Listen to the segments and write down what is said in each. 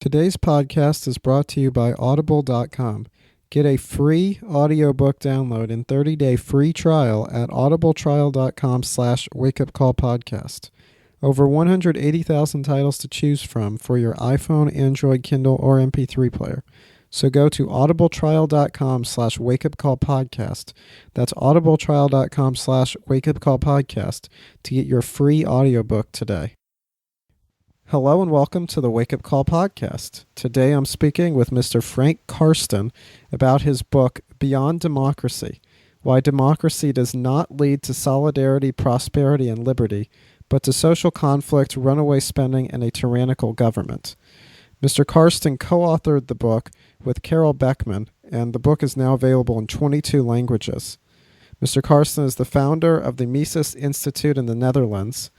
Today's podcast is brought to you by Audible.com. Get a free audiobook download and 30-day free trial at audibletrial.com/wakeupcallpodcast. Over 180,000 titles to choose from for your iPhone, Android, Kindle, or MP3 player. So go to audibletrial.com/wakeupcallpodcast. That's audibletrial.com/wakeupcallpodcast to get your free audiobook today. Hello and welcome to the Wake Up Call podcast. Today I'm speaking with Mr. Frank Karsten about his book, Beyond Democracy, Why Democracy Does Not Lead to Solidarity, Prosperity, and Liberty, but to Social Conflict, Runaway Spending, and a Tyrannical Government. Mr. Karsten co-authored the book with Karel Beckman, and the book is now available in 22 languages. Mr. Karsten is the founder of the Mises Institute in the Netherlands,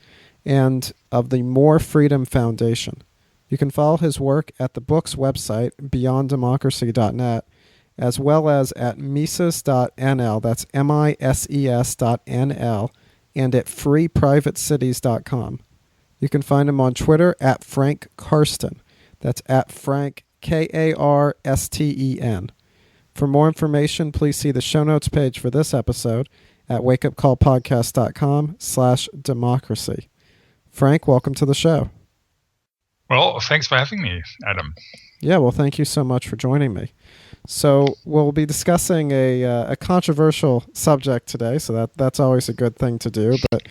and of the More Freedom Foundation. You can follow his work at the book's website, beyonddemocracy.net, as well as at mises.nl, that's mises.nl, and at freeprivatecities.com. You can find him on Twitter at Frank Karsten. That's at Frank, Karsten. For more information, please see the show notes page for this episode at wakeupcallpodcast.com/democracy. Frank, welcome to the show. Well, thanks for having me, Adam. Yeah, well, thank you so much for joining me. So we'll be discussing a controversial subject today, so that's always a good thing to do. But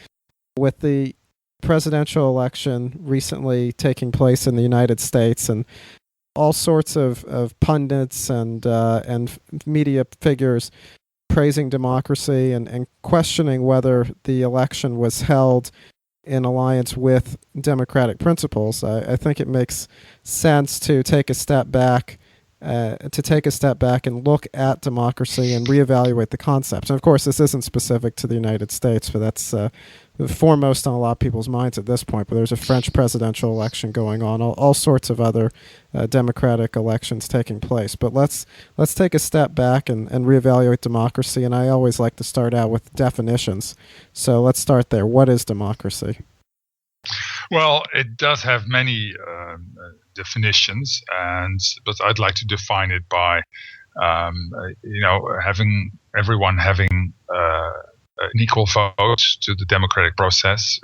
with the presidential election recently taking place in the United States and all sorts of pundits and media figures praising democracy and questioning whether the election was held in alliance with democratic principles, I think it makes sense to take a step back, and look at democracy and reevaluate the concepts. And of course, this isn't specific to the United States, but that's foremost on a lot of people's minds at this point. But there's a French presidential election going on, all sorts of other democratic elections taking place. But let's take a step back and reevaluate democracy. And I always like to start out with definitions. So let's start there. What is democracy? Well, it does have many definitions, but I'd like to define it by, having everyone having an equal vote to the democratic process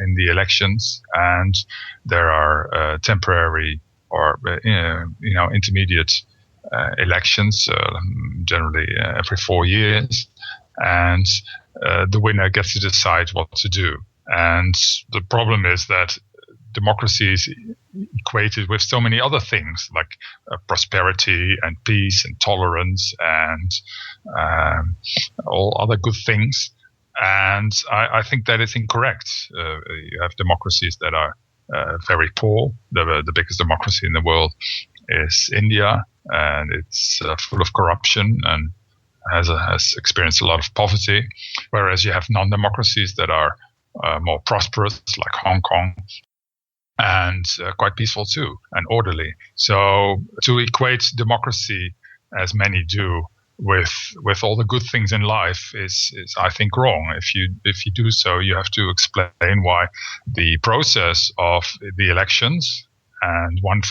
in the elections, and there are temporary or intermediate elections, generally every 4 years, and the winner gets to decide what to do. And the problem is that democracy is equated with so many other things like prosperity and peace and tolerance and all other good things. And I think that is incorrect. You have democracies that are very poor. The biggest democracy in the world is India, and it's full of corruption and has experienced a lot of poverty. Whereas you have non-democracies that are more prosperous, like Hong Kong, and quite peaceful too, and orderly. So to equate democracy, as many do, with all the good things in life is I think wrong. If you do so, you have to explain why the process of the elections and one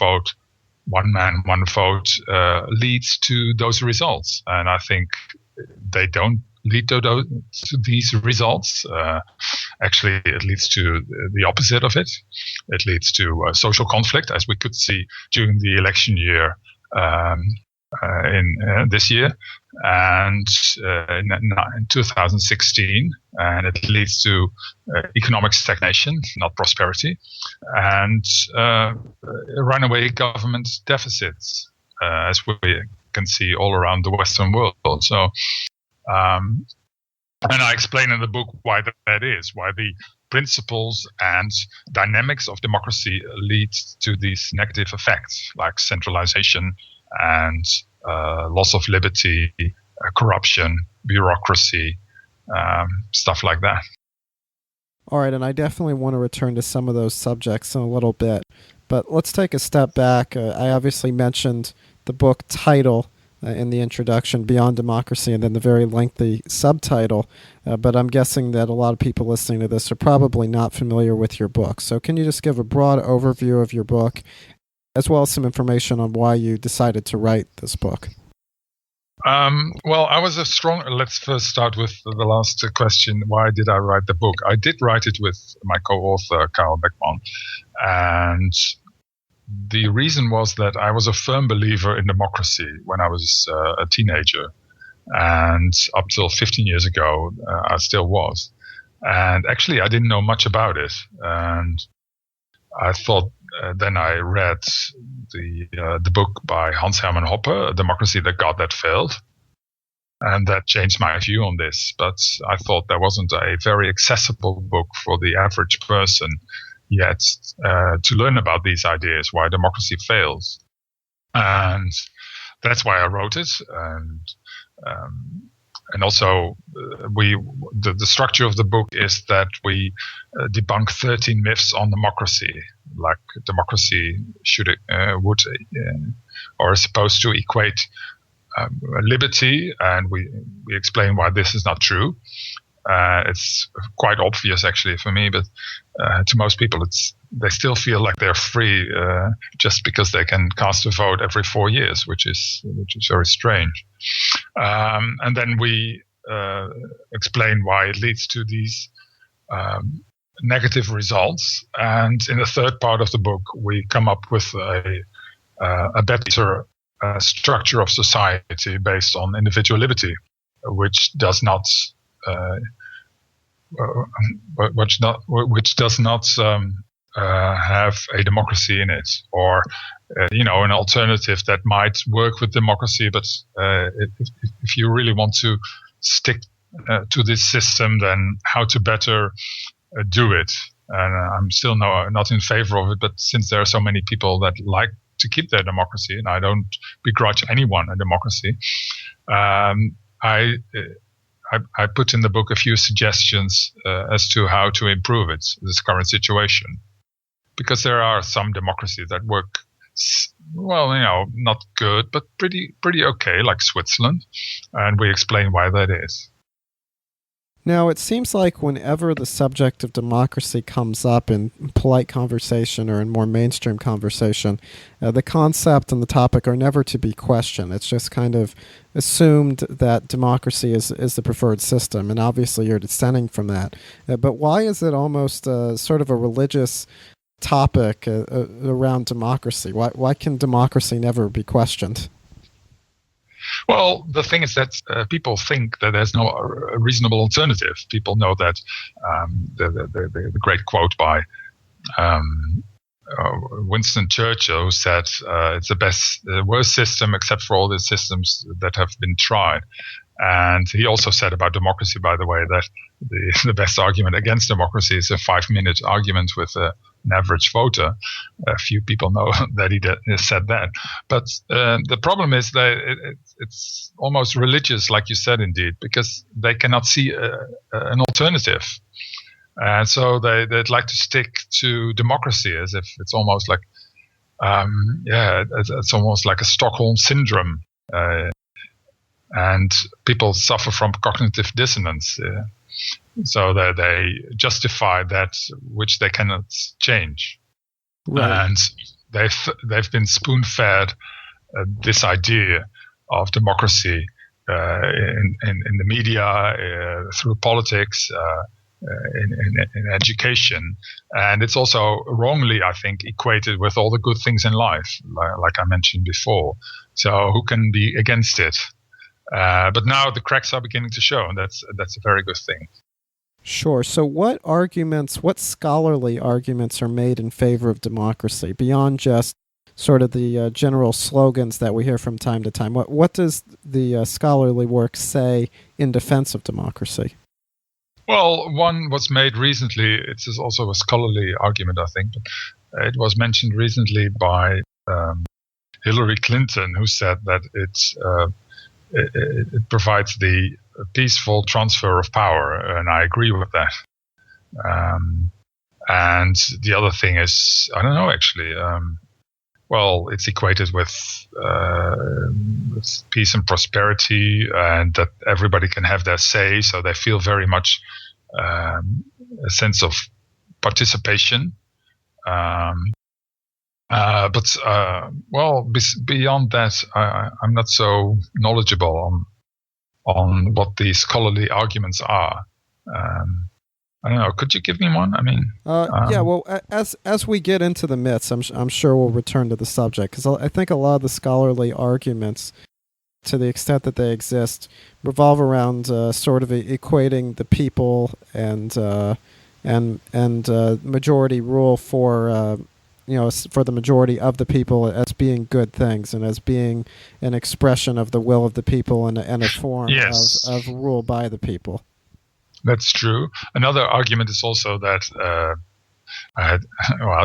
man, one vote leads to those results. And I think they don't lead to these results. Actually, it leads to the opposite of it. It leads to social conflict, as we could see during the election year in this year and in 2016. And it leads to economic stagnation, not prosperity, and runaway government deficits, as we can see all around the Western world. So, and I explain in the book why that is, why the principles and dynamics of democracy lead to these negative effects, like centralization and loss of liberty, corruption, bureaucracy, stuff like that. All right, and I definitely want to return to some of those subjects in a little bit, but let's take a step back. I obviously mentioned the book title in the introduction, Beyond Democracy, and then the very lengthy subtitle. But I'm guessing that a lot of people listening to this are probably not familiar with your book. So can you just give a broad overview of your book as well as some information on why you decided to write this book. Well, I was let's first start with the last question. Why did I write the book? I did write it with my co-author, Karel Beckman. And the reason was that I was a firm believer in democracy when I was a teenager. And up till 15 years ago, I still was. And actually, I didn't know much about it. And I thought, then I read the book by Hans Hermann Hoppe, Democracy, the God That Failed. And that changed my view on this. But I thought that wasn't a very accessible book for the average person yet to learn about these ideas, why democracy fails. And that's why I wrote it. And also, the structure of the book is that we debunk 13 myths on democracy, like democracy would or is supposed to equate liberty, and we explain why this is not true. It's quite obvious, actually, for me, but to most people, they still feel like they're free just because they can cast a vote every 4 years, which is very strange. And then we explain why it leads to these negative results. And in the third part of the book, we come up with a better structure of society based on individual liberty, which does not have a democracy in it, or an alternative that might work with democracy. But if you really want to stick to this system, then how to better do it? And I'm still not in favor of it. But since there are so many people that like to keep their democracy, and I don't begrudge anyone a democracy, I put in the book a few suggestions as to how to improve this current situation. Because there are some democracies that work, well, not good, but pretty okay, like Switzerland. And we explain why that is. Now, it seems like whenever the subject of democracy comes up in polite conversation or in more mainstream conversation, the concept and the topic are never to be questioned. It's just kind of assumed that democracy is the preferred system, and obviously you're dissenting from that. But why is it almost sort of a religious topic around democracy? Why can democracy never be questioned? Well, the thing is that people think that there's no reasonable alternative. People know that the great quote by Winston Churchill, who said it's the worst system except for all the systems that have been tried. And he also said about democracy, by the way, that the best argument against democracy is a 5-minute argument with an average voter. A few people know that he said that. But the problem is that it's almost religious, like you said, indeed, because they cannot see an alternative. And so they'd like to stick to democracy as if it's almost like, it's almost like a Stockholm syndrome. And people suffer from cognitive dissonance. So that they justify that which they cannot change. Right. And they've been spoon-fed this idea of democracy in the media, through politics, in education. And it's also wrongly, I think, equated with all the good things in life, like I mentioned before. So who can be against it? But now the cracks are beginning to show, and that's a very good thing. Sure. So what scholarly arguments are made in favor of democracy, beyond just sort of the general slogans that we hear from time to time? What does the scholarly work say in defense of democracy? Well, one was made recently. It is also a scholarly argument, I think. But it was mentioned recently by Hillary Clinton, who said that it provides the peaceful transfer of power, and I agree with that. And the other thing is, I don't know, actually. It's equated with peace and prosperity, and that everybody can have their say, so they feel very much a sense of participation. Beyond that, I'm not so knowledgeable on what the scholarly arguments are. I don't know. Could you give me one? I mean, yeah. Well, as we get into the myths, I'm sure we'll return to the subject, because I think a lot of the scholarly arguments, to the extent that they exist, revolve around sort of equating the people and majority rule for for the majority of the people as being good things and as being an expression of the will of the people and a form yes. of rule by the people. That's true. Another argument is also that I had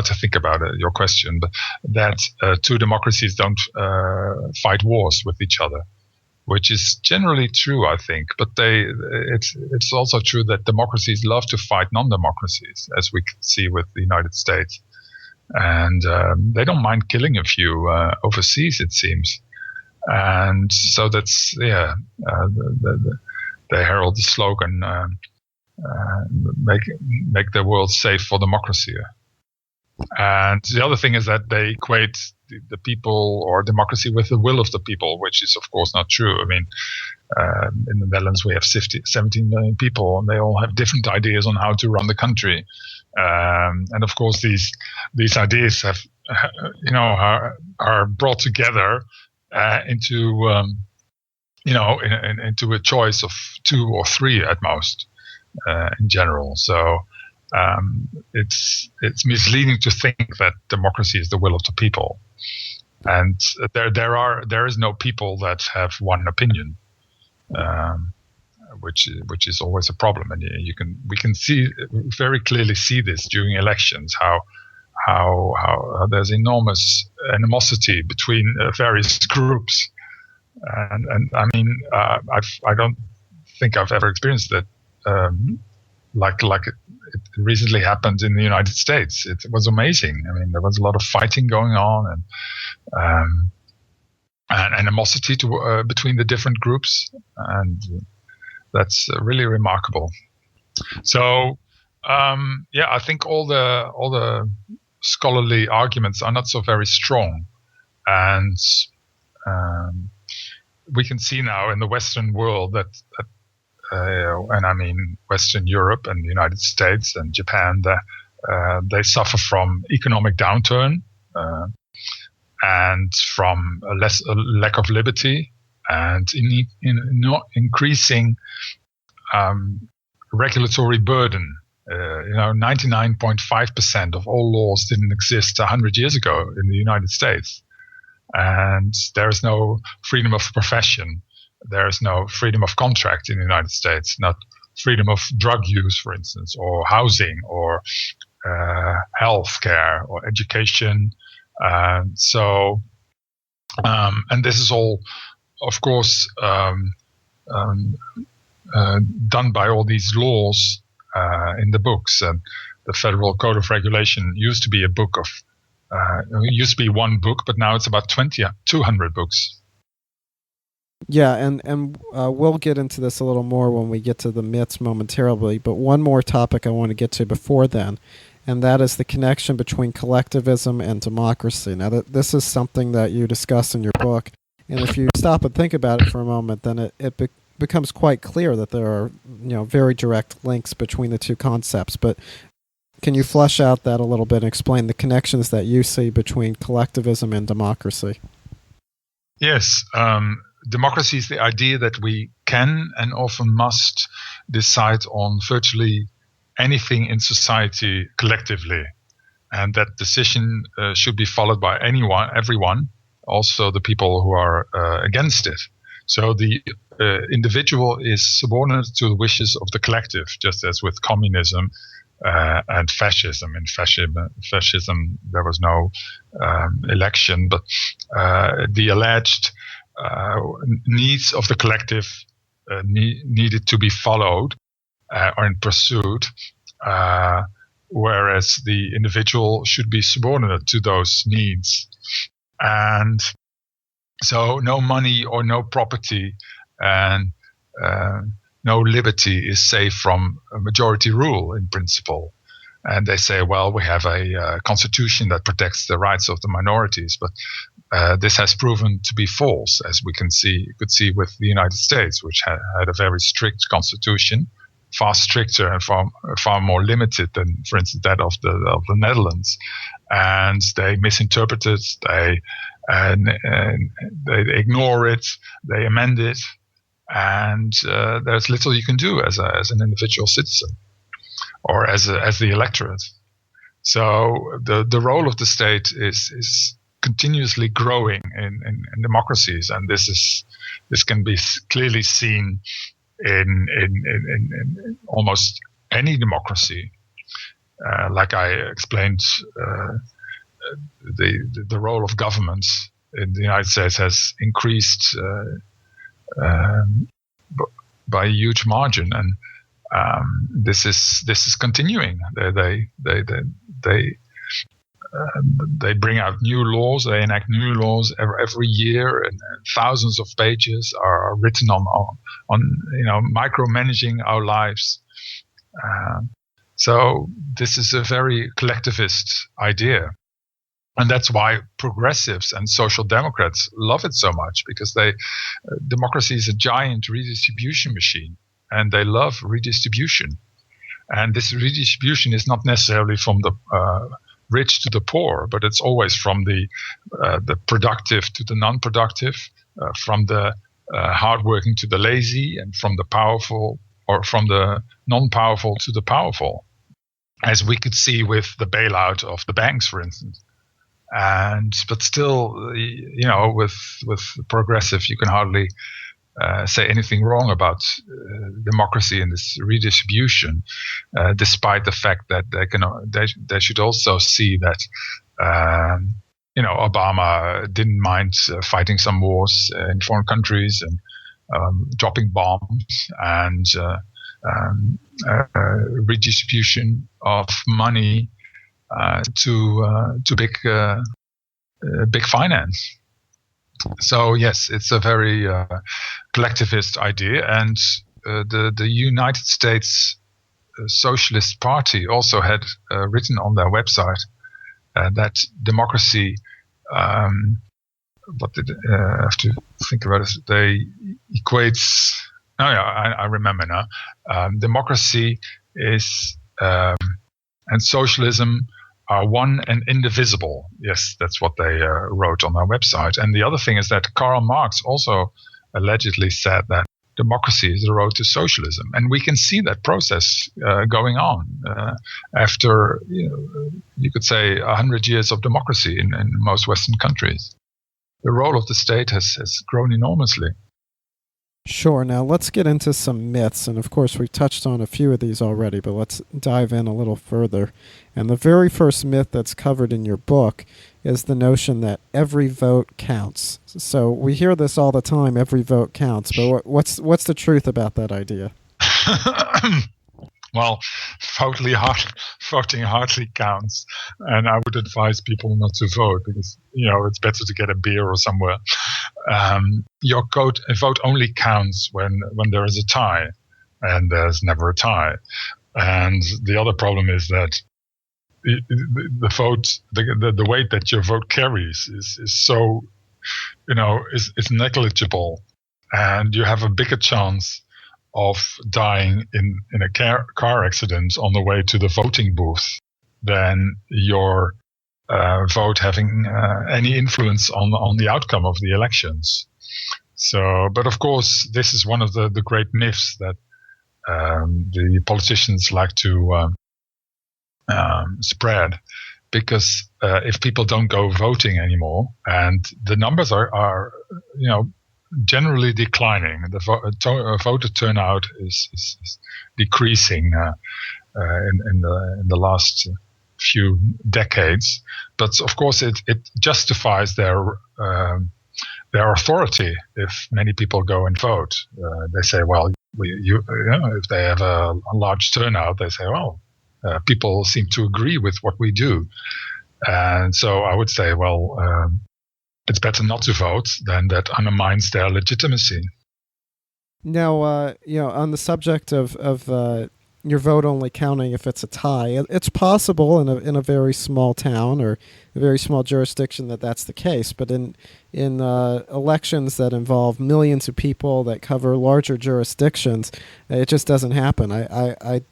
to think about your question, but that two democracies don't fight wars with each other, which is generally true, I think. But it's also true that democracies love to fight non-democracies, as we can see with the United States, and they don't mind killing a few overseas, it seems. And so that's they herald the slogan, make the world safe for democracy. And the other thing is that they equate the people or democracy with the will of the people, which is of course not true. I mean, in the Netherlands we have 17 million people, and they all have different ideas on how to run the country. And of course these ideas have, are brought together into a choice of two or three at most, in general. So it's misleading to think that democracy is the will of the people, and there is no people that have one opinion, which is always a problem. And we can very clearly see this during elections, how there's enormous animosity between various groups. And I mean, I don't think I've ever experienced that like it recently happened in the United States. It was amazing. I mean, there was a lot of fighting going on and animosity between the different groups, and that's really remarkable. So I think all the scholarly arguments are not so very strong, and we can see now in the Western world that and I mean Western Europe and the United States and Japan, they suffer from economic downturn and from a lack of liberty and increasing regulatory burden. 99.5% of all laws didn't exist 100 years ago in the United States. And there is no freedom of profession. There is no freedom of contract in the United States, not freedom of drug use, for instance, or housing, or health care, or education. And this is all, of course, done by all these laws in the books. And the Federal Code of Regulation used to be used to be one book, but now it's about 200 books. Yeah, and we'll get into this a little more when we get to the myths momentarily, but one more topic I want to get to before then, and that is the connection between collectivism and democracy. Now, this is something that you discuss in your book, and if you stop and think about it for a moment, then it becomes quite clear that there are very direct links between the two concepts. But can you flesh out that a little bit and explain the connections that you see between collectivism and democracy? Yes. Democracy is the idea that we can and often must decide on virtually anything in society collectively, and that decision should be followed by everyone, also the people who are against it. So the individual is subordinate to the wishes of the collective, just as with communism and fascism. In fascism, there was no election, but the alleged needs of the collective needed to be followed or pursued, whereas the individual should be subordinate to those needs. And so no money or no property and no liberty is safe from a majority rule in principle. And they say, well, we have a constitution that protects the rights of the minorities, but this has proven to be false, as we could see with the United States, which had a very strict constitution, far stricter and far more limited than, for instance, that of the Netherlands. And they misinterpret it, they ignore it, they amend it, and there's little you can do as an individual citizen or as the electorate. So the role of the state is continuously growing in democracies, and this can be clearly seen in almost any democracy. Like I explained, the role of governments in the United States has increased by a huge margin, and this is continuing. They bring out new laws. They enact new laws every year, and thousands of pages are written on micromanaging our lives. So this is a very collectivist idea, and that's why progressives and social democrats love it so much, because democracy is a giant redistribution machine, and they love redistribution. And this redistribution is not necessarily from the rich to the poor, but it's always from the productive to the non-productive, from the hardworking to the lazy, and from the powerful or from the non-powerful to the powerful, as we could see with the bailout of the banks, for instance. But still, with progressive, you can hardly say anything wrong about democracy and this redistribution, despite the fact that they should also see that Obama didn't mind fighting some wars in foreign countries and dropping bombs and redistribution of money to big finance. So yes, it's a very collectivist idea, and the United States Socialist Party also had written on their website that democracy. What did I have to think about it? They equates. Oh yeah, I remember now. Democracy is and socialism are one and indivisible. Yes, that's what they wrote on their website. And the other thing is that Karl Marx also allegedly said that democracy is the road to socialism. And we can see that process going on after, you could say, 100 years of democracy in most Western countries. The role of the state has grown enormously. Sure. Now let's get into some myths. And of course, we've touched on a few of these already, but let's dive in a little further. And the very first myth that's covered in your book is the notion that every vote counts. So we hear this all the time, every vote counts. But what's the truth about that idea? Well, voting hardly counts, and I would advise people not to vote because it's better to get a beer or somewhere. Your vote only counts when there is a tie, and there's never a tie. And the other problem is that the vote, the weight that your vote carries is so, is negligible, and you have a bigger chance of dying in a car accident on the way to the voting booth than your vote having any influence on the outcome of the elections. So, but of course, this is one of the great myths that the politicians like to spread, because if people don't go voting anymore, and the numbers are generally declining. The voter turnout is decreasing in the last few decades. But of course, it justifies their authority if many people go and vote. They say, well, if they have a large turnout, they say, well, people seem to agree with what we do. And so I would say, well, it's better not to vote, then that undermines their legitimacy. Now, on the subject of your vote only counting if it's a tie. It's possible in a very small town or a very small jurisdiction that's the case, but in elections that involve millions of people that cover larger jurisdictions, it just doesn't happen. I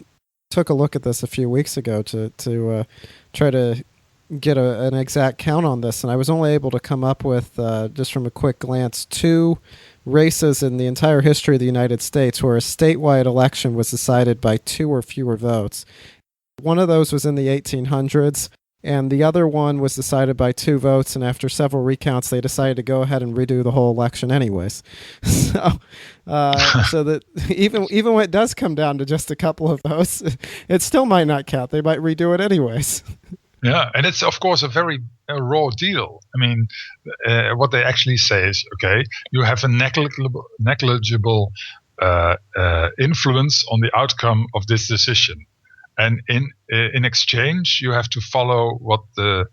took a look at this a few weeks ago to try to get an exact count on this, and I was only able to come up with, just from a quick glance, 2 races in the entire history of the United States where a statewide election was decided by 2 or fewer votes. One of those was in the 1800s, and the other one was decided by 2 votes, and after several recounts, they decided to go ahead and redo the whole election anyways. So that even when it does come down to just a couple of votes, it still might not count. They might redo it anyways. Yeah, and it's of course a very raw deal. I mean, what they actually say is, okay, you have a negligible influence on the outcome of this decision, and in exchange, you have to follow what the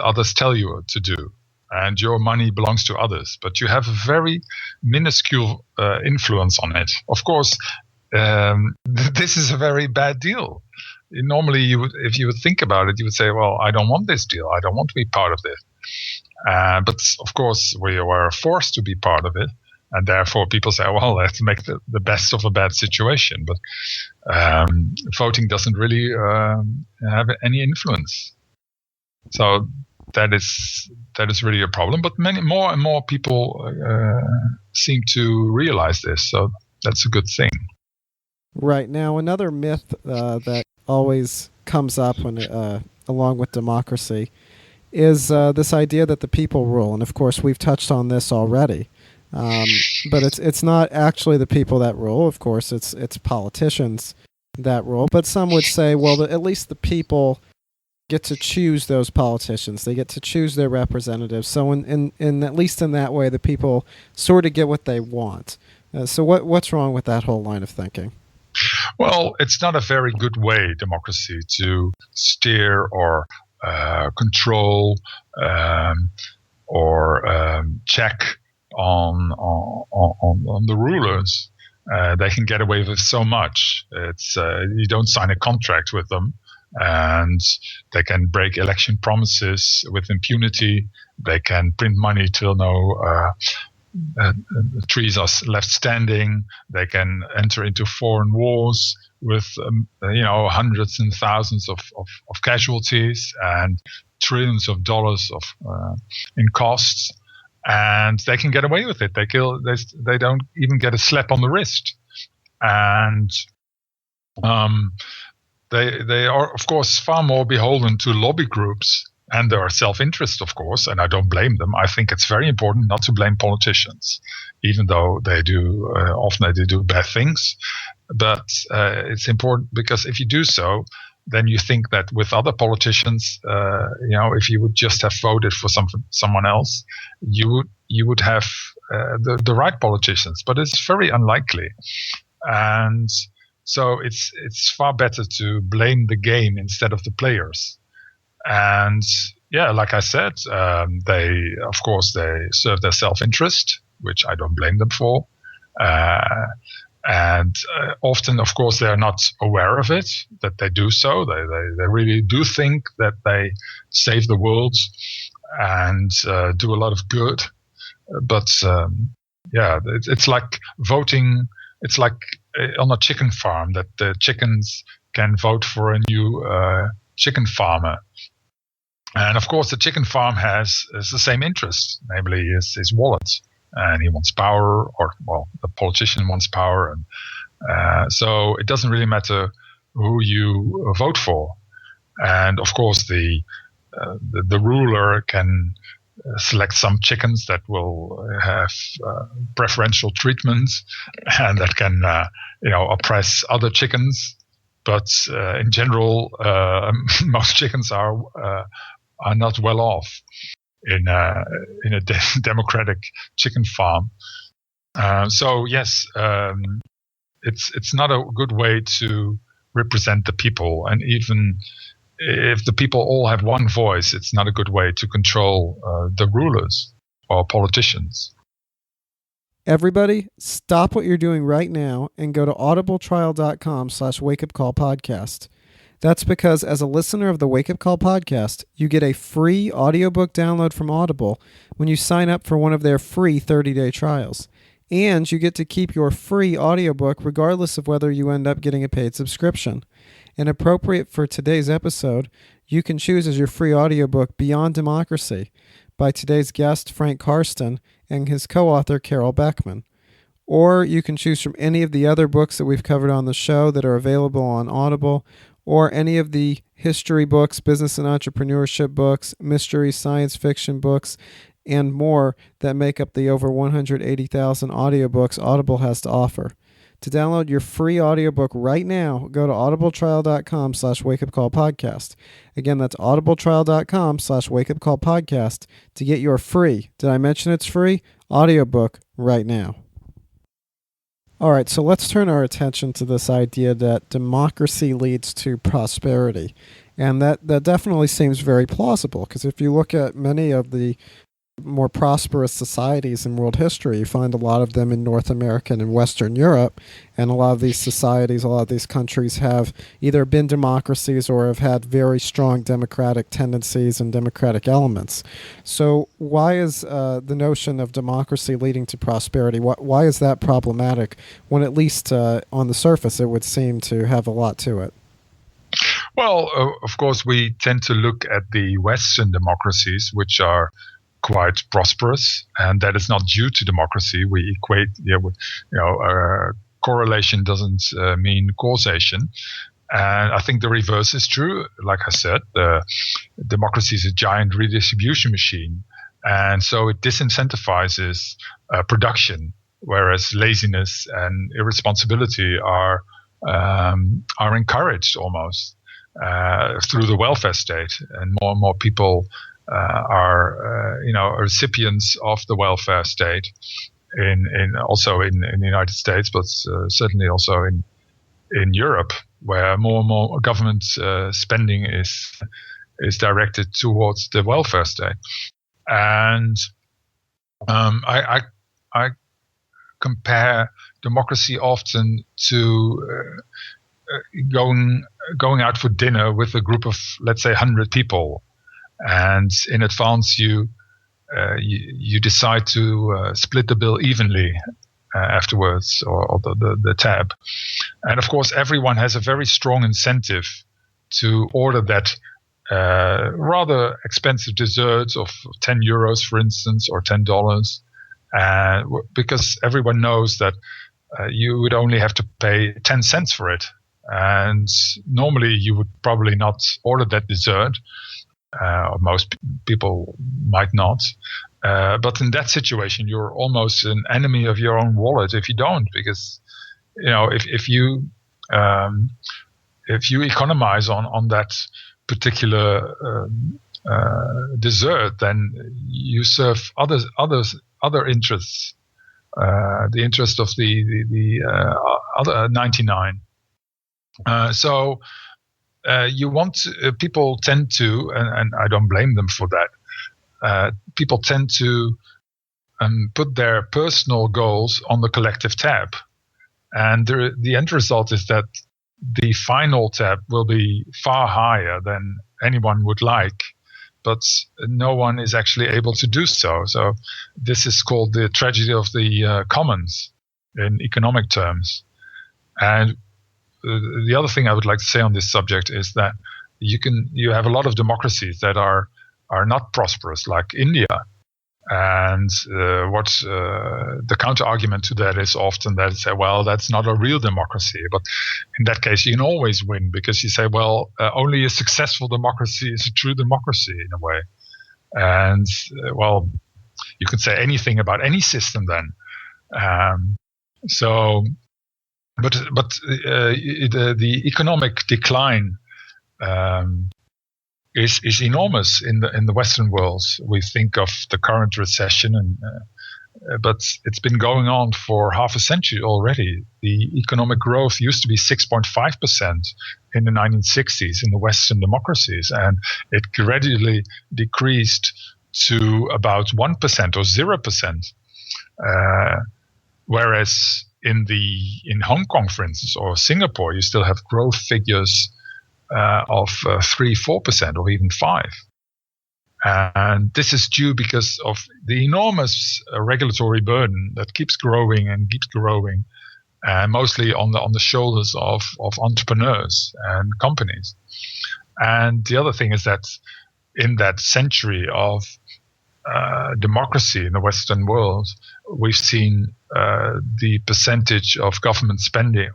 others tell you to do, and your money belongs to others. But you have a very minuscule influence on it. Of course, this is a very bad deal. Normally, if you would think about it, you would say, well, I don't want this deal. I don't want to be part of this. But of course, we were forced to be part of it. And therefore, people say, well, let's make the best of a bad situation. But voting doesn't really have any influence. So that is really a problem. But more and more people seem to realize this. So that's a good thing. Right. Now, another myth that always comes up when along with democracy is this idea that the people rule. And of course, we've touched on this already. But it's not actually the people that rule. Of course, it's politicians that rule. But some would say, well, at least the people get to choose those politicians. They get to choose their representatives. So in at least in that way, the people sort of get what they want. So what's wrong with that whole line of thinking? Well, it's not a very good way, democracy, to steer or control or check on the rulers. They can get away with so much. It's you don't sign a contract with them, and they can break election promises with impunity. They can print money till no trees are left standing. They can enter into foreign wars with hundreds and thousands of casualties and trillions of dollars in costs, and they can get away with it. They don't even get a slap on the wrist, and they are of course far more beholden to lobby groups and their self-interest, of course, and I don't blame them. I think it's very important not to blame politicians, even though they do often they do bad things. But it's important because if you do so, then you think that with other politicians, if you would just have voted for someone else, you would have the right politicians. But it's very unlikely, and so it's far better to blame the game instead of the players. And yeah, like I said, they serve their self-interest, which I don't blame them for. And often, of course, they are not aware of it, that they do so. They really do think that they save the world and do a lot of good. But it's like voting. It's like on a chicken farm that the chickens can vote for a new chicken farmer. And of course, the chicken farm has the same interest, namely his wallet. And he wants power, the politician wants power. And so it doesn't really matter who you vote for. And of course, the ruler can select some chickens that will have preferential treatment and that can oppress other chickens. But in general, most chickens are not well off in a democratic chicken farm. So yes, it's not a good way to represent the people, and even if the people all have one voice, it's not a good way to control the rulers or politicians. Everybody, stop what you're doing right now and go to audibletrial.com/wakeupcallpodcast. That's because as a listener of the Wake Up Call podcast, you get a free audiobook download from Audible when you sign up for one of their free 30-day trials. And you get to keep your free audiobook regardless of whether you end up getting a paid subscription. And appropriate for today's episode, you can choose as your free audiobook Beyond Democracy by today's guest, Frank Karsten, and his co-author, Karel Beckman. Or you can choose from any of the other books that we've covered on the show that are available on Audible, or any of the history books, business and entrepreneurship books, mystery science fiction books, and more that make up the over 180,000 audiobooks Audible has to offer. To download your free audiobook right now, go to audibletrial.com/wakeupcallpodcast. Again, that's audibletrial.com/wakeupcallpodcast to get your free, did I mention it's free, audiobook right now. All right, so let's turn our attention to this idea that democracy leads to prosperity. And that definitely seems very plausible, because if you look at many of the more prosperous societies in world history, you find a lot of them in North America and in Western Europe, and a lot of these societies, a lot of these countries have either been democracies or have had very strong democratic tendencies and democratic elements. So why is the notion of democracy leading to prosperity, why is that problematic when at least on the surface it would seem to have a lot to it? Well, of course, we tend to look at the Western democracies, which are quite prosperous, and that is not due to democracy. We equate, correlation doesn't mean causation. And I think the reverse is true. Like I said, democracy is a giant redistribution machine, and so it disincentivizes production, whereas laziness and irresponsibility are encouraged almost through the welfare state, and more people are recipients of the welfare state also in the United States, but certainly also in Europe, where more and more government spending is directed towards the welfare state. And I compare democracy often to going out for dinner with a group of, let's say, 100 people. And in advance, you decide to split the bill evenly afterwards, or the tab. And of course, everyone has a very strong incentive to order that rather expensive dessert of 10 euros, for instance, or $10, because everyone knows that you would only have to pay 10 cents for it. And normally, you would probably not order that dessert. Or most people might not. But in that situation, you're almost an enemy of your own wallet if you don't, because if you economize on that particular dessert, then you serve other interests, the interest of the other 99. So. You want people tend to, and I don't blame them for that. People tend to put their personal goals on the collective tab, and the end result is that the final tab will be far higher than anyone would like, but no one is actually able to do so. So this is called the tragedy of the commons in economic terms. And the other thing I would like to say on this subject is that you have a lot of democracies that are not prosperous, like India, and the counter argument to that is often that say, well, that's not a real democracy. But in that case, you can always win, because you say, well, only a successful democracy is a true democracy in a way. And well, you can say anything about any system then. But the economic decline is enormous in the Western world. We think of the current recession, but it's been going on for half a century already. The economic growth used to be 6.5% in the 1960s in the Western democracies, and it gradually decreased to about 1% or 0%. whereas in Hong Kong, for instance, or Singapore, you still have growth figures of 3-4% or even 5%. And this is due because of the enormous regulatory burden that keeps growing and keeps growing, mostly on the shoulders of entrepreneurs and companies. And the other thing is that in that century of democracy in the Western world, we've seen the percentage of government spending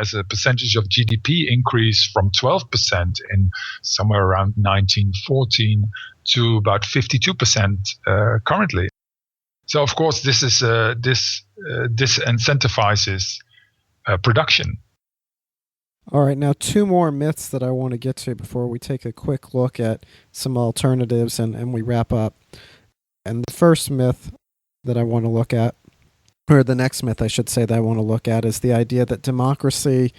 as a percentage of GDP increase from 12% in somewhere around 1914 to about 52% currently. So of course this incentivizes production. All right, now 2 more myths that I want to get to before we take a quick look at some alternatives and we wrap up. And the first myth that I want to look at, or the next myth I should say that I want to look at, is the idea that democracy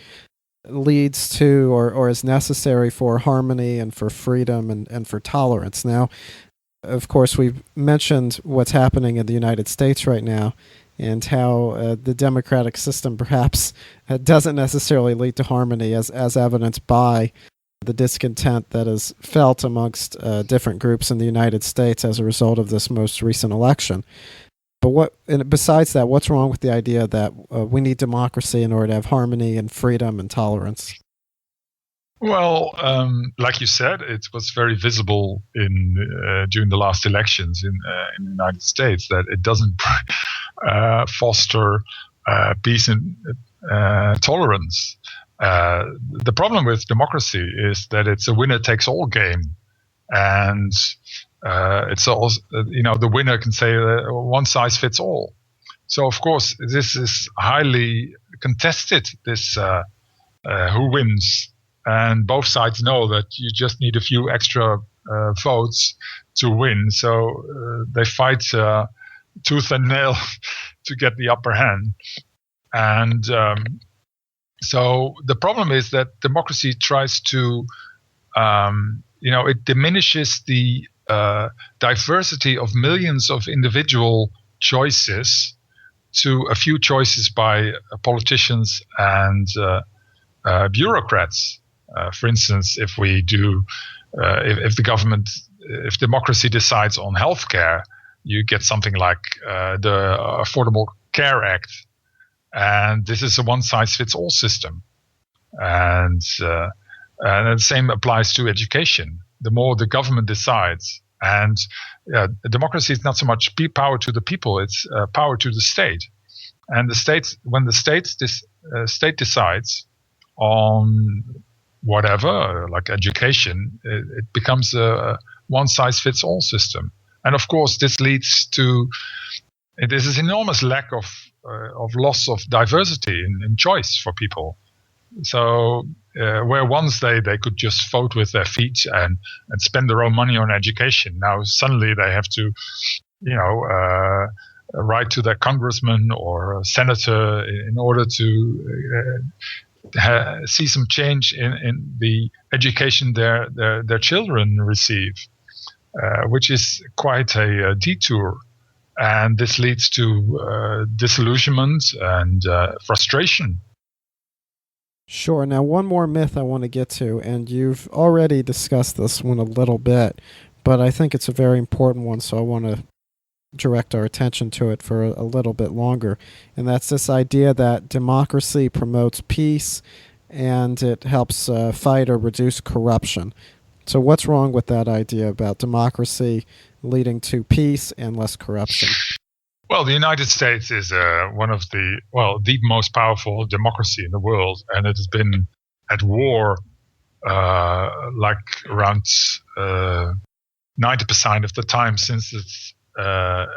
leads to or is necessary for harmony and for freedom and for tolerance. Now, of course, we've mentioned what's happening in the United States right now, and how the democratic system perhaps doesn't necessarily lead to harmony, as evidenced by the discontent that is felt amongst different groups in the United States as a result of this most recent election. But besides that, what's wrong with the idea that we need democracy in order to have harmony and freedom and tolerance? Well, like you said, it was very visible during the last elections in the United States that it doesn't foster peace and tolerance. The problem with democracy is that it's a winner-takes-all game, and it's also, the winner can say one size fits all. So of course this is highly contested. This who wins. And both sides know that you just need a few extra votes to win. So they fight tooth and nail to get the upper hand. And so the problem is that democracy tries to, it diminishes the diversity of millions of individual choices to a few choices by politicians and bureaucrats. For instance, if democracy decides on healthcare, you get something like the Affordable Care Act, and this is a one-size-fits-all system. And the same applies to education. The more the government decides, and democracy is not so much power to the people; it's power to the state. And when the state decides on whatever, like education, it becomes a one-size-fits-all system. And of course, this leads to this enormous lack of loss of diversity in choice for people. So where once they could just vote with their feet and spend their own money on education, now suddenly they have to, write to their congressman or senator in order to see some change in the education their children receive, which is quite a detour. And this leads to disillusionment and frustration. Sure. Now, one more myth I want to get to, and you've already discussed this one a little bit, but I think it's a very important one, so I want to direct our attention to it for a little bit longer. And that's this idea that democracy promotes peace and it helps fight or reduce corruption. So what's wrong with that idea about democracy leading to peace and less corruption? Well, the United States is one of the most powerful democracy in the world, and it has been at war like around 90% of the time since its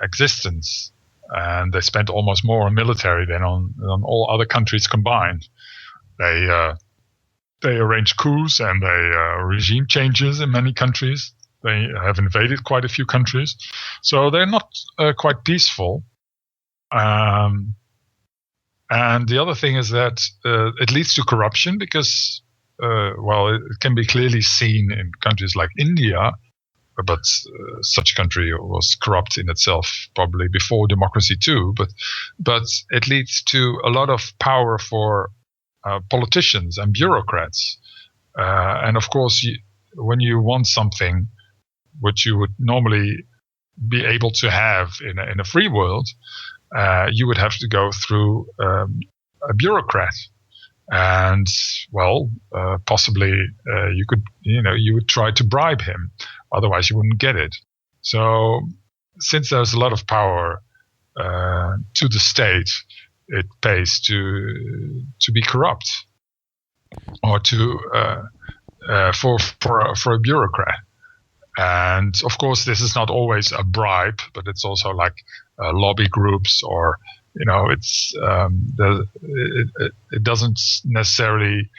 existence, and they spent almost more on military than on all other countries combined. They arranged coups and regime changes in many countries. They have invaded quite a few countries, so they're not quite peaceful. And the other thing is that it leads to corruption because, it can be clearly seen in countries like India, but such a country was corrupt in itself probably before democracy too. But it leads to a lot of power for politicians and bureaucrats. And of course, when you want something which you would normally be able to have in a free world, you would have to go through a bureaucrat. And possibly you would try to bribe him, otherwise you wouldn't get it. So since there's a lot of power to the state, it pays to be corrupt, or for a bureaucrat. And of course, this is not always a bribe, but it's also like lobby groups, or it's it doesn't necessarily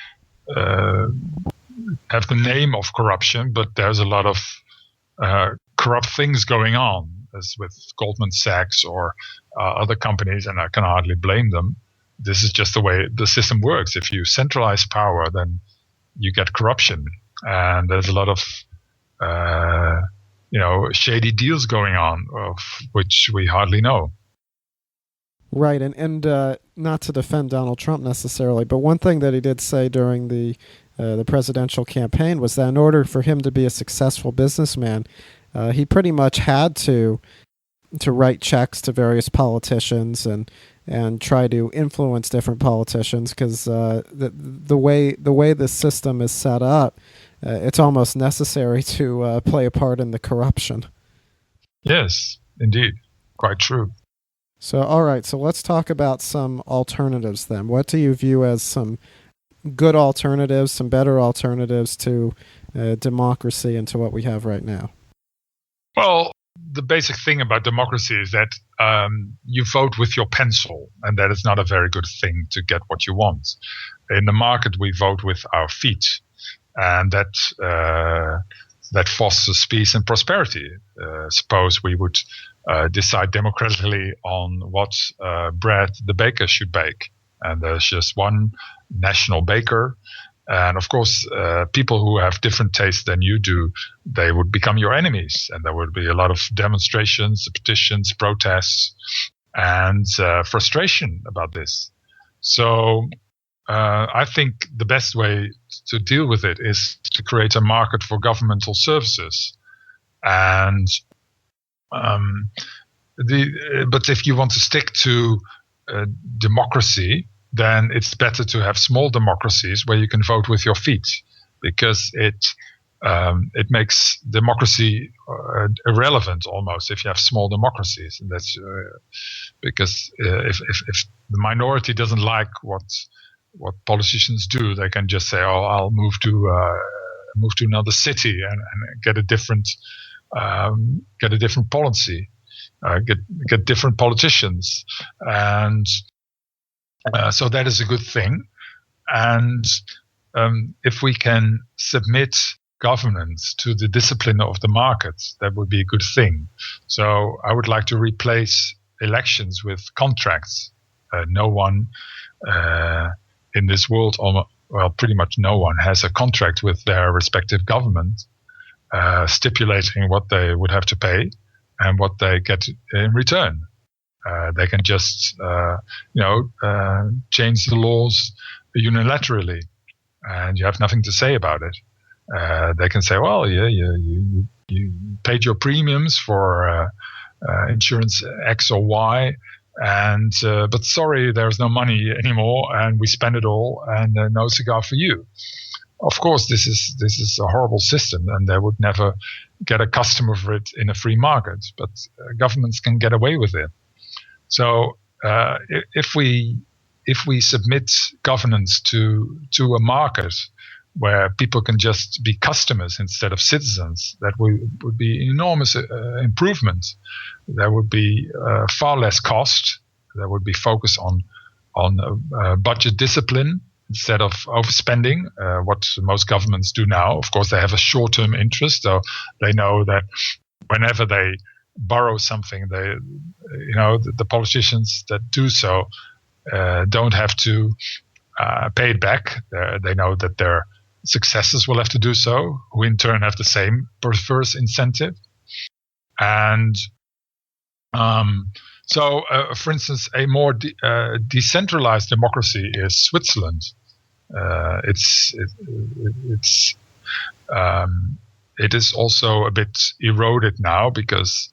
have the name of corruption, but there's a lot of corrupt things going on, as with Goldman Sachs or other companies, and I can hardly blame them. This is just the way the system works. If you centralize power, then you get corruption, and there's a lot of shady deals going on, of which we hardly know. Right, and not to defend Donald Trump necessarily, but one thing that he did say during the presidential campaign was that in order for him to be a successful businessman, he pretty much had to write checks to various politicians and try to influence different politicians, because the way this system is set up, it's almost necessary to play a part in the corruption. Yes, indeed, quite true. So, all right, so let's talk about some alternatives then. What do you view as some good alternatives, some better alternatives to democracy and to what we have right now? Well, the basic thing about democracy is that you vote with your pencil, and that is not a very good thing to get what you want. In the market, we vote with our feet, and that fosters peace and prosperity. Suppose we would decide democratically on what bread the baker should bake, and there's just one national baker. And of course, people who have different tastes than you do, they would become your enemies, and there would be a lot of demonstrations, petitions, protests, and frustration about this. So I think the best way to deal with it is to create a market for governmental services. And but if you want to stick to democracy, then it's better to have small democracies where you can vote with your feet, because it makes democracy irrelevant almost if you have small democracies. And that's because if the minority doesn't like what politicians do, they can just say, "Oh, I'll move to another city and get a different policy, get different politicians," and so that is a good thing. And if we can submit governance to the discipline of the market, that would be a good thing. So I would like to replace elections with contracts. No one in this world, pretty much no one, has a contract with their respective government stipulating what they would have to pay and what they get in return. They can just, change the laws unilaterally, and you have nothing to say about it. They can say, "Well, yeah, you paid your premiums for insurance X or Y, and but sorry, there's no money anymore, and we spend it all, and no cigar for you." Of course, this is a horrible system, and they would never get a customer for it in a free market. But governments can get away with it. So if we submit governance to a market where people can just be customers instead of citizens, that would be an enormous improvement. There would be far less cost. There would be focus on budget discipline instead of overspending, what most governments do now. Of course, they have a short-term interest, so they know that whenever they borrow something, the politicians that do so don't have to pay it back. They know that their successors will have to do so, who in turn have the same perverse incentive. And so, for instance, a more decentralized democracy is Switzerland. It is also a bit eroded now because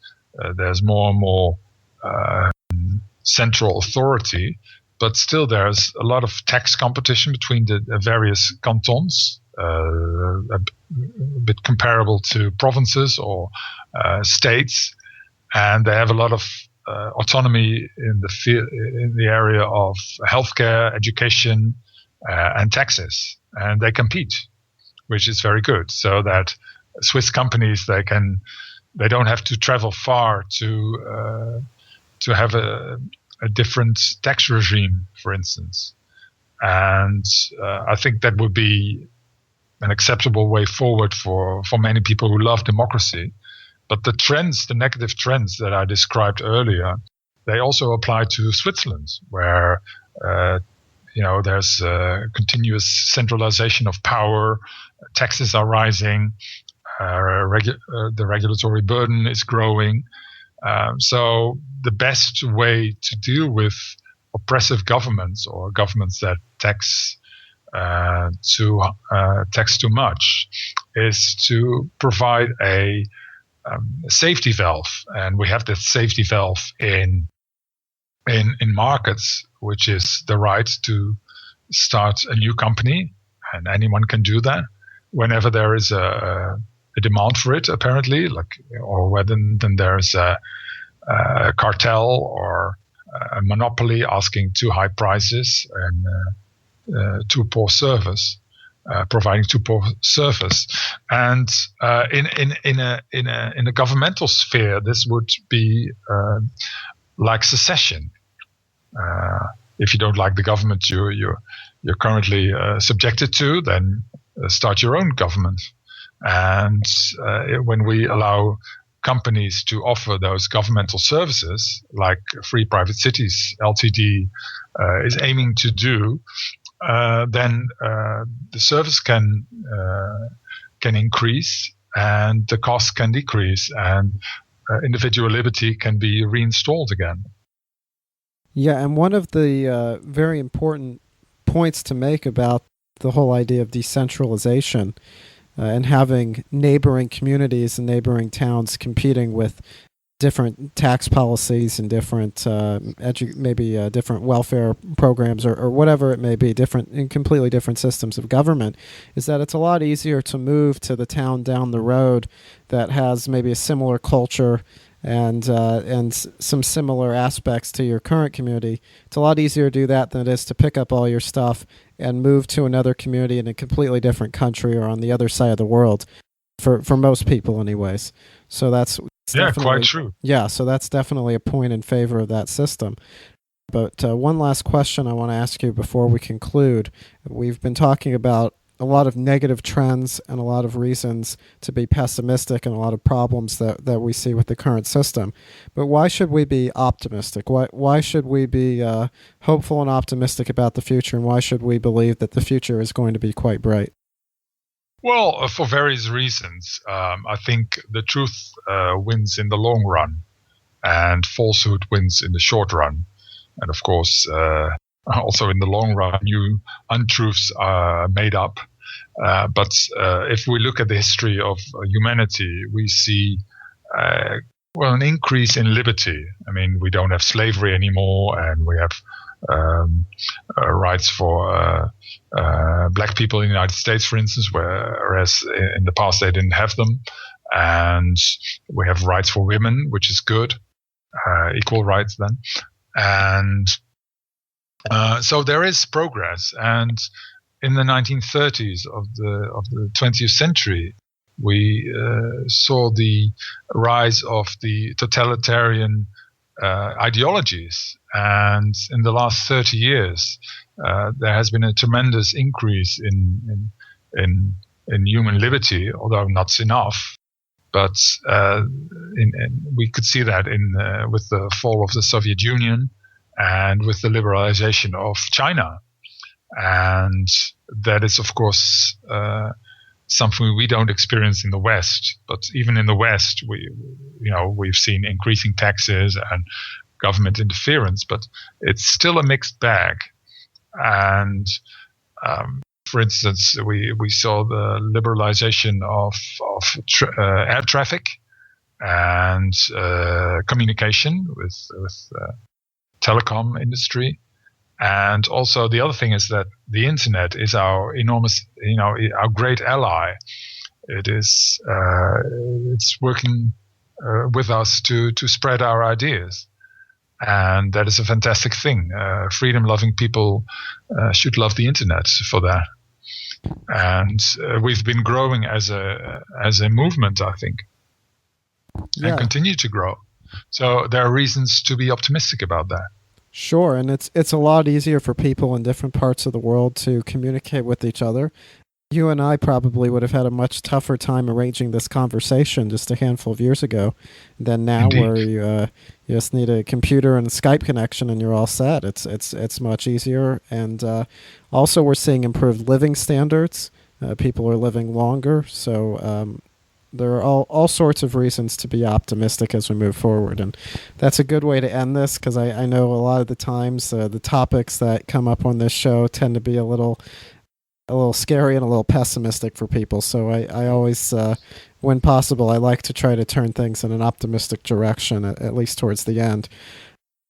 there's more and more central authority, but still there's a lot of tax competition between the various cantons, a bit comparable to provinces or states, and they have a lot of autonomy in the area of healthcare, education, and taxes, and they compete, which is very good. So that Swiss companies they don't have to travel far to have a different tax regime, for instance. And I think that would be an acceptable way forward for many people who love democracy. But the negative trends that I described earlier, they also apply to Switzerland, where there's continuous centralization of power, taxes are rising, the regulatory burden is growing. So the best way to deal with oppressive governments or governments that tax too much is to provide a safety valve, and we have that safety valve in markets, which is the right to start a new company, and anyone can do that whenever there is a demand for it, apparently, or whether then there's a cartel or a monopoly asking too high prices and too poor service. Providing too poor service, and in a governmental sphere, this would be like secession. If you don't like the government you're currently subjected to, then start your own government. And when we allow companies to offer those governmental services, like Free Private Cities Ltd is aiming to do, then the service can increase and the cost can decrease, and individual liberty can be reinstalled again. Yeah, and one of the very important points to make about the whole idea of decentralization and having neighboring communities and neighboring towns competing with different tax policies and different different welfare programs or whatever it may be, completely different systems of government, is that it's a lot easier to move to the town down the road that has maybe a similar culture and some similar aspects to your current community. It's a lot easier to do that than it is to pick up all your stuff and move to another community in a completely different country or on the other side of the world, for most people anyways. So that's quite true. Yeah, so that's definitely a point in favor of that system. But one last question I want to ask you before we conclude. We've been talking about a lot of negative trends and a lot of reasons to be pessimistic and a lot of problems that we see with the current system. But why should we be optimistic? Why should we be hopeful and optimistic about the future, and why should we believe that the future is going to be quite bright? Well, for various reasons. I think the truth wins in the long run, and falsehood wins in the short run. And of course, also in the long run, new untruths are made up. But if we look at the history of humanity, we see an increase in liberty. I mean, we don't have slavery anymore, and we have rights for black people in the United States, for instance, whereas in the past they didn't have them. And we have rights for women, which is good, equal rights then. And so there is progress. And in the 1930s of the 20th century, we saw the rise of the totalitarian ideologies. And in the last 30 years, there has been a tremendous increase in human liberty, although not enough. But we could see that with the fall of the Soviet Union and with the liberalization of China. And that is, of course, something we don't experience in the West. But even in the West, we've seen increasing taxes and government interference, but it's still a mixed bag. And for instance, we saw the liberalization of air traffic and communication with telecom industry. And also the other thing is that the internet is our enormous, our great ally. It's working with us to spread our ideas. And that is a fantastic thing. Freedom-loving people should love the internet for that. And we've been growing as a movement, I think, and continue to grow. So there are reasons to be optimistic about that. Sure, and it's a lot easier for people in different parts of the world to communicate with each other. You and I probably would have had a much tougher time arranging this conversation just a handful of years ago than now. Indeed. Where you just need a computer and a Skype connection and you're all set. It's much easier, and also we're seeing improved living standards. People are living longer, so there are all sorts of reasons to be optimistic as we move forward, and that's a good way to end this, because I know a lot of the times the topics that come up on this show tend to be a little scary and a little pessimistic for people. So I always, when possible, I like to try to turn things in an optimistic direction, at least towards the end.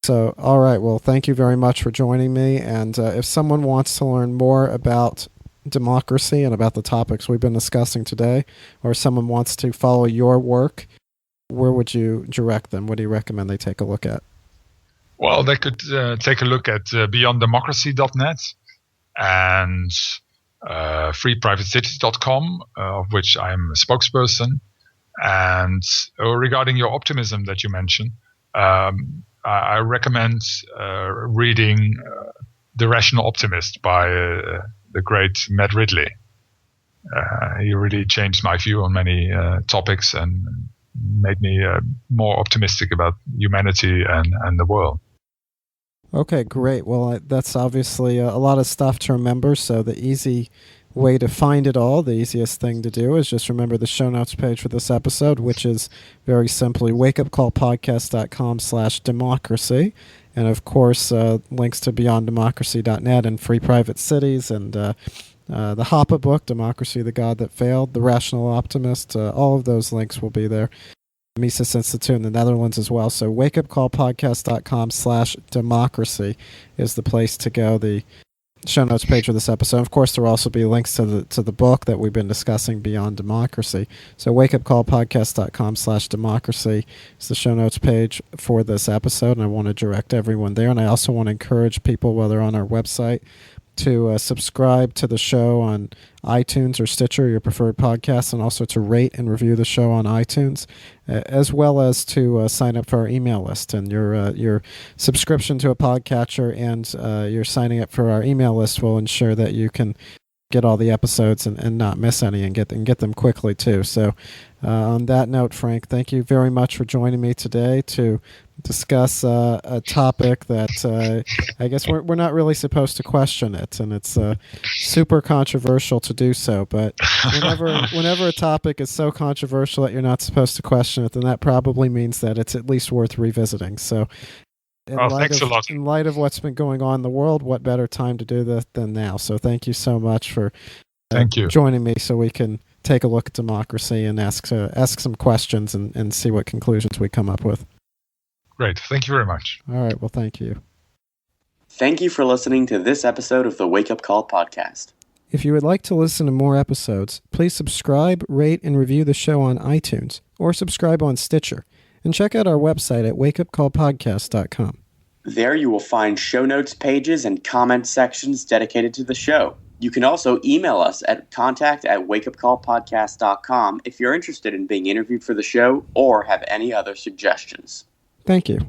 So, all right, well, thank you very much for joining me, and if someone wants to learn more about democracy and about the topics we've been discussing today, or someone wants to follow your work, where would you direct them? What do you recommend they take a look at? Well, they could take a look at beyonddemocracy.net and freeprivatecities.com, of which I'm a spokesperson. And regarding your optimism that you mentioned, I recommend reading The Rational Optimist by the great Matt Ridley. He really changed my view on many topics and made me more optimistic about humanity and the world. Okay, great. Well, that's obviously a lot of stuff to remember, so the easy way to find it all, the easiest thing to do is just remember the show notes page for this episode, which is very simply wakeupcallpodcast.com/democracy. And of course, links to beyonddemocracy.net and Free Private Cities and the Hoppe book, Democracy, the God That Failed, The Rational Optimist. All of those links will be there. Mises Institute in the Netherlands as well. So wakeupcallpodcast.com/democracy is the place to go. The show notes page for this episode. Of course, there will also be links to the book that we've been discussing, Beyond Democracy. So wakeupcallpodcast.com/democracy is the show notes page for this episode, and I want to direct everyone there. And I also want to encourage people, while they're on our website, to subscribe to the show on iTunes or Stitcher, your preferred podcast, and also to rate and review the show on iTunes, as well as to sign up for our email list. And your subscription to a podcatcher and your signing up for our email list will ensure that you can get all the episodes and not miss any, and get them quickly too. So on that note, Frank, thank you very much for joining me today to discuss a topic that I guess we're not really supposed to question it, and it's super controversial to do so. But whenever a topic is so controversial that you're not supposed to question it, then that probably means that it's at least worth revisiting. So thanks a lot. In light of what's been going on in the world, what better time to do this than now? So thank you so much for joining me, so we can take a look at democracy and ask some questions and see what conclusions we come up with. Great. Thank you very much. All right. Well, thank you. Thank you for listening to this episode of the Wake Up Call podcast. If you would like to listen to more episodes, please subscribe, rate, and review the show on iTunes, or subscribe on Stitcher. And check out our website at wakeupcallpodcast.com. There you will find show notes pages and comment sections dedicated to the show. You can also email us at contact@wakeupcallpodcast.com if you're interested in being interviewed for the show or have any other suggestions. Thank you.